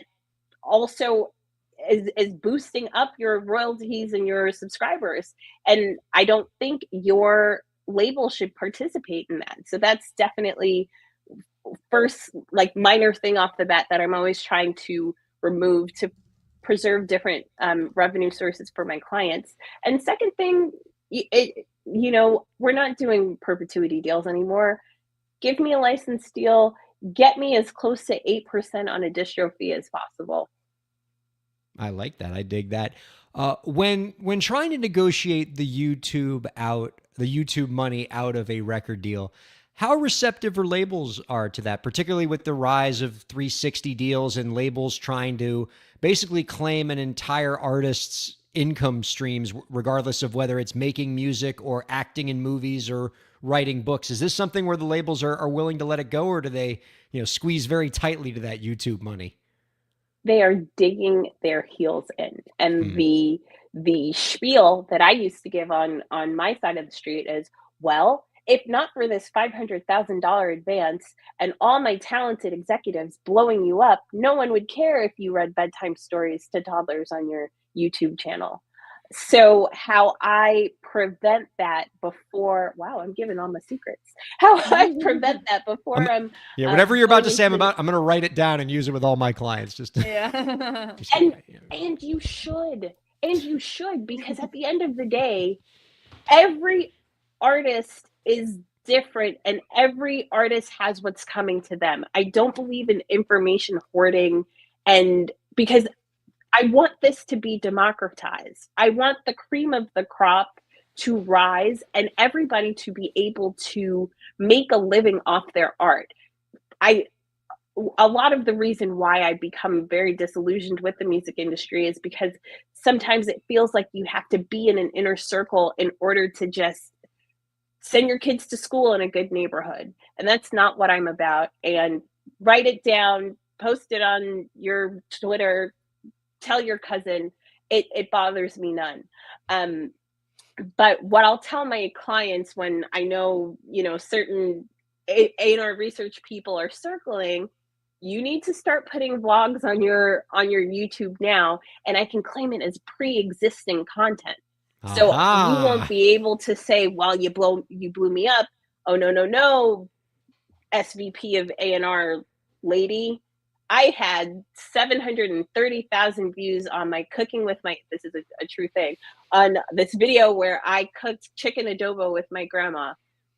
also is boosting up your royalties and your subscribers. And I don't think your label should participate in that. So that's definitely first, like, minor thing off the bat that I'm always trying to remove to preserve different revenue sources for my clients. And second thing, we're not doing perpetuity deals anymore. Give me a license deal, get me as close to 8% on a distro fee as possible. I like that. I dig that. When trying to negotiate the YouTube money out of a record deal, how receptive are labels are to that, particularly with the rise of 360 deals and labels trying to basically claim an entire artist's income streams, regardless of whether it's making music or acting in movies or writing books? Is this something where the labels are willing to let it go, or do they, squeeze very tightly to that YouTube money? They are digging their heels in. And the spiel that I used to give on my side of the street is, well, if not for this $500,000 advance and all my talented executives blowing you up, no one would care if you read bedtime stories to toddlers on your YouTube channel. So how I prevent that before, wow, I'm giving all my secrets. How I prevent that before whatever you're about to say, I'm going to write it down and use it with all my clients. And you should, because at the end of the day, every artist is different and every artist has what's coming to them. I don't believe in information hoarding, and because I want this to be democratized. I want the cream of the crop to rise and everybody to be able to make a living off their art. A lot of the reason why I become very disillusioned with the music industry is because sometimes it feels like you have to be in an inner circle in order to just send your kids to school in a good neighborhood. And that's not what I'm about. And write it down, post it on your Twitter, tell your cousin. It bothers me none. But what I'll tell my clients when I know, certain A&R research people are circling, you need to start putting vlogs on your YouTube now, and I can claim it as pre-existing content. So you won't be able to say, well, you blew me up. Oh, no, SVP of A&R lady. I had 730,000 views on my cooking with this is a true thing, on this video where I cooked chicken adobo with my grandma.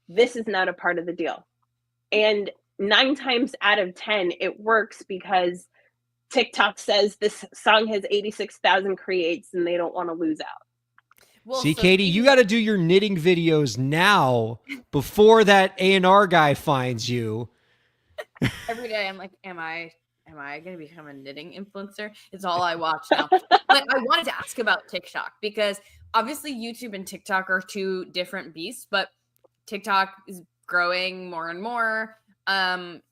This is not a part of the deal. And 9 times out of 10, it works because TikTok says this song has 86,000 creates and they don't want to lose out. Well, see, Katie, you got to do your knitting videos now before that A&R guy finds you. Every day I'm like, am I going to become a knitting influencer? It's all I watch now. But I wanted to ask about TikTok because obviously YouTube and TikTok are two different beasts, but TikTok is growing more and more.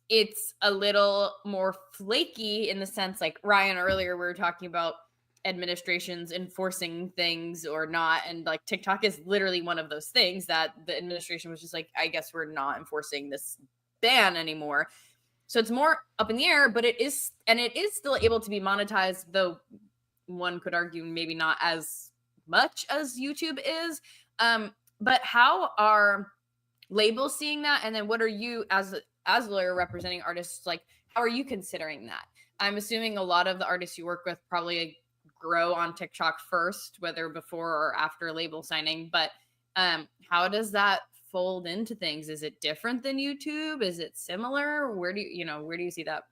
It's a little more flaky in the sense, like Ryan, earlier we were talking about administrations enforcing things or not. And like TikTok is literally one of those things that the administration was just like, I guess we're not enforcing this ban anymore. So it's more up in the air, but it is still able to be monetized, though one could argue maybe not as much as YouTube is. But how are labels seeing that? And then what are you as a lawyer representing artists, like, how are you considering that? I'm assuming a lot of the artists you work with probably grow on TikTok first, whether before or after label signing. But how does that fold into things? Is it different than YouTube? Is it similar? Where do you see that?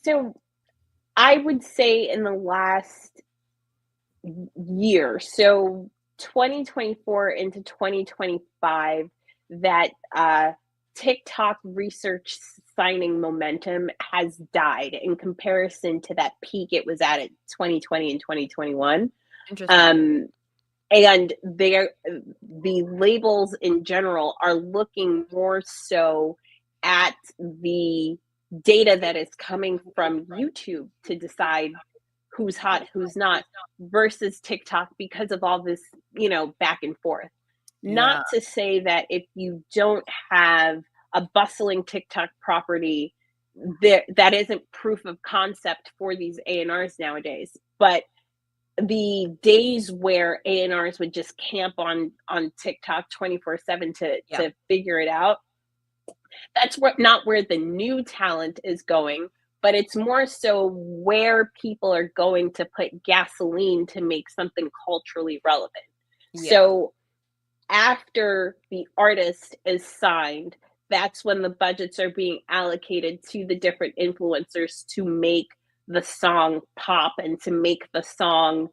So I would say in the last year, so 2024 into 2025, that TikTok research signing momentum has died in comparison to that peak it was at 2020 and 2021. Interesting. And the labels in general are looking more so at the data that is coming from YouTube to decide who's hot, who's not, versus TikTok because of all this, back and forth. Not to say that if you don't have a bustling TikTok property, that isn't proof of concept for these A&Rs nowadays. But the days where A&Rs would just camp on TikTok 24/7 to figure it out, that's not where the new talent is going, but it's more so where people are going to put gasoline to make something culturally relevant. So after the artist is signed, that's when the budgets are being allocated to the different influencers to make the song pop and to make the song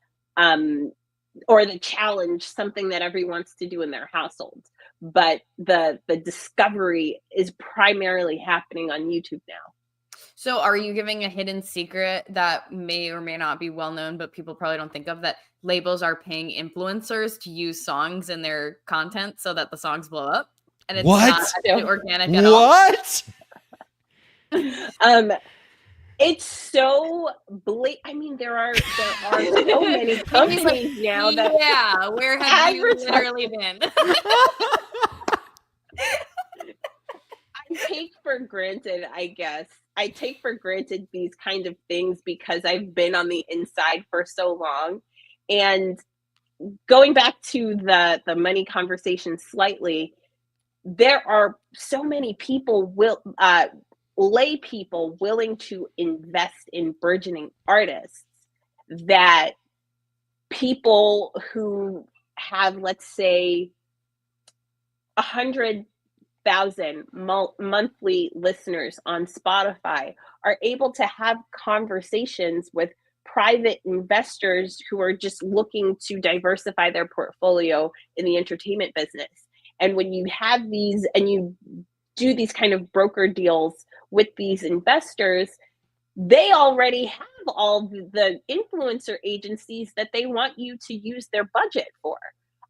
or the challenge something that everyone wants to do in their households. But the discovery is primarily happening on YouTube now. So are you giving a hidden secret that may or may not be well known, but people probably don't think of, that labels are paying influencers to use songs in their content so that the songs blow up? And it's What? not actually organic at all. What? It's so I mean, there are so many companies now that where have you literally been? I take for granted, I guess. I take for granted these kind of things because I've been on the inside for so long. And going back to the money conversation slightly, there are so many people lay people willing to invest in burgeoning artists that people who have, let's say, 100,000 monthly listeners on Spotify are able to have conversations with private investors who are just looking to diversify their portfolio in the entertainment business. And when you have these and you do these kind of broker deals with these investors, they already have all the influencer agencies that they want you to use their budget for.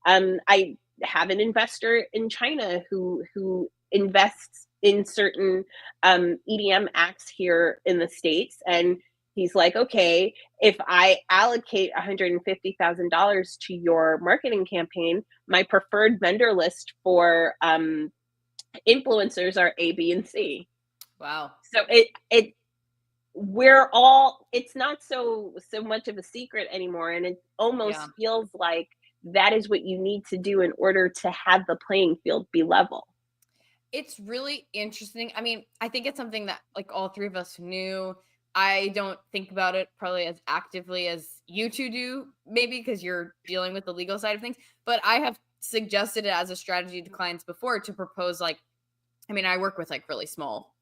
I have an investor in China who invests in certain EDM acts here in the States, and he's like, okay, if I allocate $150,000 to your marketing campaign, my preferred vendor list for influencers are A, B, and C. Wow. So it's not so much of a secret anymore, and it almost feels like that is what you need to do in order to have the playing field be level. It's really interesting. I mean, I think it's something that like all three of us knew. I don't think about it probably as actively as you two do, maybe because you're dealing with the legal side of things. But I have suggested it as a strategy to clients before to propose, like, I mean, I work with like really small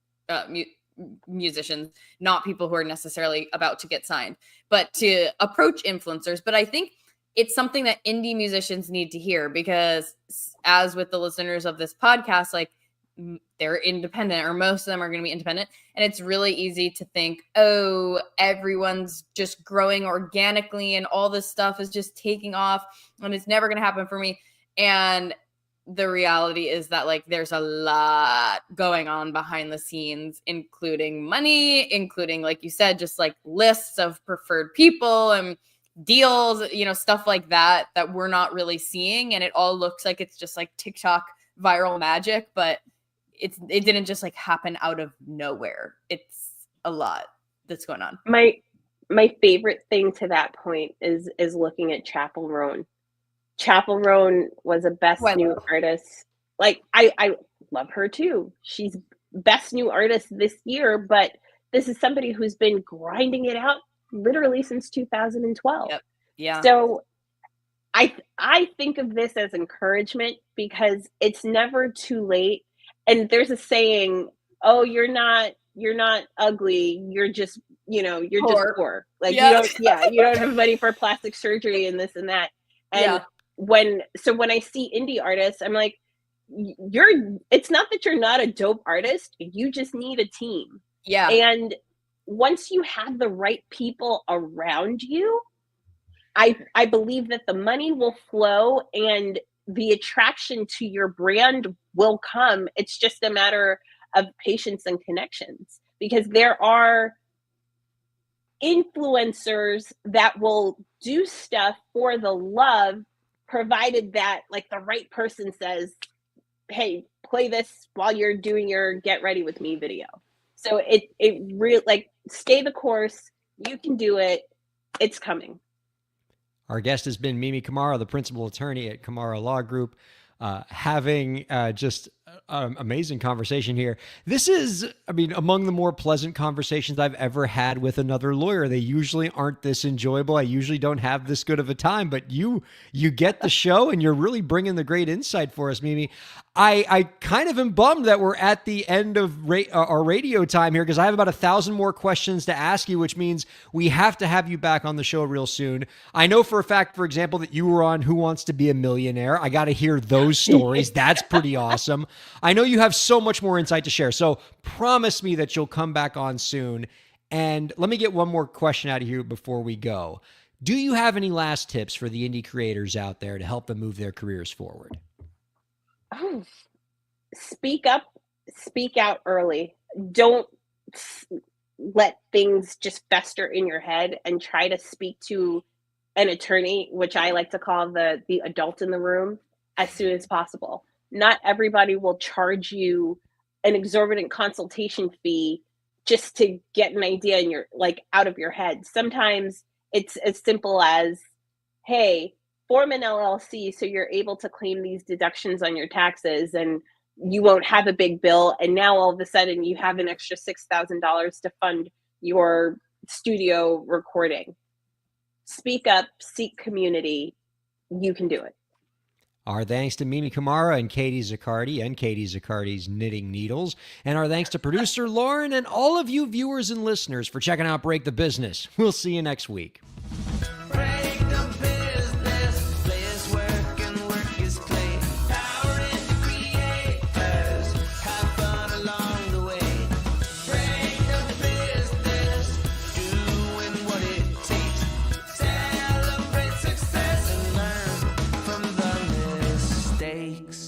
musicians, not people who are necessarily about to get signed, but to approach influencers. But I think it's something that indie musicians need to hear, because as with the listeners of this podcast, like, they're independent, or most of them are going to be independent. And it's really easy to think, oh, everyone's just growing organically and all this stuff is just taking off and it's never going to happen for me. And the reality is that, like, there's a lot going on behind the scenes, including money, including, like you said, just like lists of preferred people and deals, stuff like that we're not really seeing. And it all looks like it's just like TikTok viral magic, but it didn't just like happen out of nowhere. It's a lot that's going on. My favorite thing to that point is looking at Chapel Roan. Chapel Roan was a best new artist. Like, I love her too. She's best new artist this year, but this is somebody who's been grinding it out literally since 2012. Yep. Yeah. So I think of this as encouragement because it's never too late. And there's a saying, "Oh, you're not ugly. You're just, you're just Poor. poor. Like you Yeah. don't yeah, you don't have money for plastic surgery and this and that." And Yeah. when I see indie artists, I'm like, You're it's not that you're not a dope artist, you just need a team." Yeah. And once you have the right people around you, I believe that the money will flow and the attraction to your brand will come. It's just a matter of patience and connections because there are influencers that will do stuff for the love, provided that like the right person says, "Hey, play this while you're doing your get ready with me video." So it really, like, stay the course. You can do it. It's coming. Our guest has been Mimi Kamara, the principal attorney at Kamara Law Group, having just amazing conversation here. This is, I mean, among the more pleasant conversations I've ever had with another lawyer. They usually aren't this enjoyable. I usually don't have this good of a time, but you get the show and you're really bringing the great insight for us, Mimi. I kind of am bummed that we're at the end of our radio time here because I have about 1,000 more questions to ask you, which means we have to have you back on the show real soon. I know for a fact, for example, that you were on Who Wants to Be a Millionaire. I got to hear those stories. That's pretty awesome. I know you have so much more insight to share. So promise me that you'll come back on soon. And let me get one more question out of you before we go. Do you have any last tips for the indie creators out there to help them move their careers forward? Oh, speak up, speak out early. Don't let things just fester in your head, and try to speak to an attorney, which I like to call the adult in the room, as soon as possible. Not everybody will charge you an exorbitant consultation fee just to get an idea in your, like, out of your head. Sometimes it's as simple as, "Hey, form an LLC so you're able to claim these deductions on your taxes and you won't have a big bill." And now all of a sudden you have an extra $6,000 to fund your studio recording. Speak up, seek community. You can do it. Our thanks to Mimi Kamara and Katie Zaccardi and Katie Zaccardi's Knitting Needles. And our thanks to producer Lauren and all of you viewers and listeners for checking out Break the Business. We'll see you next week. Break the business, play is work and work is play. Power into creators, have fun along the way. Break the business, doing what it takes. Celebrate success and learn from the mistakes.